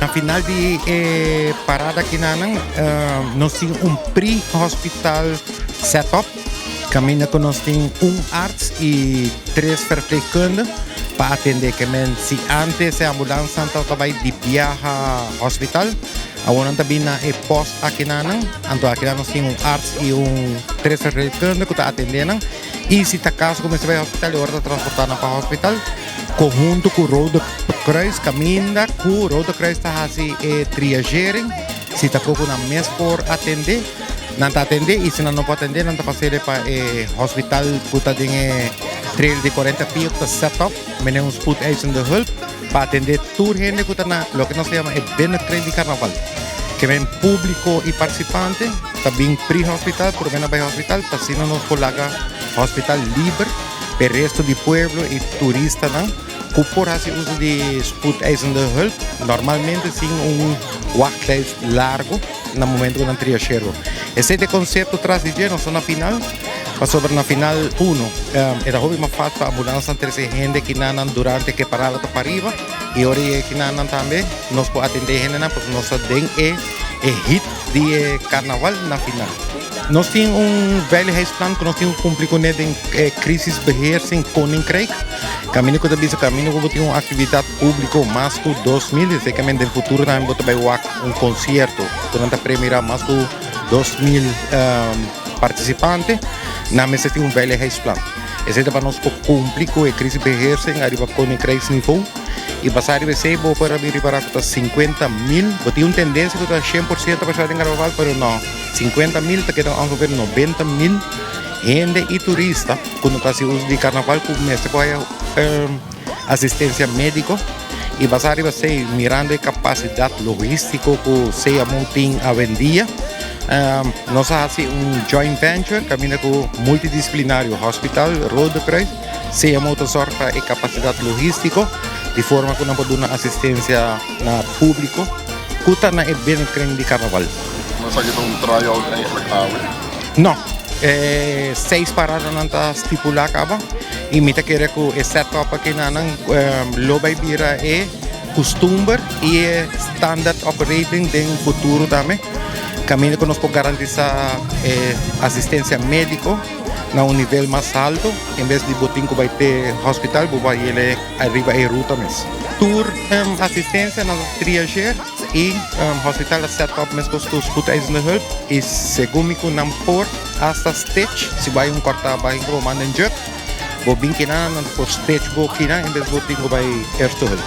Na final de parada aqui nós temos pre-hospital setup. Caminha que nós temos arts e 3 verpleegkundigen para atender que se antes a ambulância estava de viaja hospital, agora também na post aqui então aqui nós temos arts e 3 verpleegkundigen que está atendendo. E se está caso como você vai ao hospital, agora está transportando para o hospital. Conjunto com o Rode Kruis, caminha com o Rode Kruis está assim triagering, se está com uma mesa por atender. Não está atender e se não pode atender, não está passando para o hospital que está em trail de 40 pies, está setup, met um spoedeisende hulp para atender toda a gente que está na, lo que nós chamamos de binnentrail de carnaval. Que vem público e participante, também pre-hospital, por menos para o hospital, para assim nós por laga hospital livre, para o resto do pueblo e turista, não? Que por assim uso de spoedeisende hulp, normalmente sim wachtlijst largo, no momento que não triagero. Esse é o conceito traz de nós na final, sobre na final 1, era hobby mais fácil para a ambulância ter gente que não durante que parada para arriba e hora que não também nós podemos atender gente porque nós temos hit de carnaval na final. Nós temos veiligheidsplan que nós temos cumprido com crisisbeheersing Koninkrijk. Caminho que também caminho que tem uma atividade pública mais que 2000, sei que no futuro também vou ter concerto durante a primeira mais que 2000 participantes. Na mesa tem veiligheidsplan. Esse é para nós cumprir com a crisisbeheersing arriba Koninkrijk nível. E passar a ser bom para vir para 50.000. Eu tenho uma tendência que está 100% para chegar em carnaval, mas não. 50.000 está querendo ongeveer 90.000 gente e turista. Quando está se usa de carnaval, começa com a assistência médica. E passar a ser mirando a capacidade logística que se monta a vendia. Nós fazemos joint venture, caminha com multidisciplinário hospital, Rode Kruis. Se a sorte para a capacidade logística, de forma que não pode dar assistência na público, que está na evento de carnaval. Mas aqui tem trial eigenlijk? Não, 6 paradas não está estipulado acaba. E me quer que o setup aqui na loba bira é costume e standard operating no futuro também. Caminho que nós podemos garantir assistência médica na nível mais alto, em vez de botar que vai ter hospital, vai ele arriba a ruta mesmo. Tour assistência na triager e hospital setup mesmo com os spoedeisende hulp e segundo que não por hasta stage, se vai cortar vai comandar jerk, vou bem que não por stage vou que não, em vez de botar que vai erste hulp.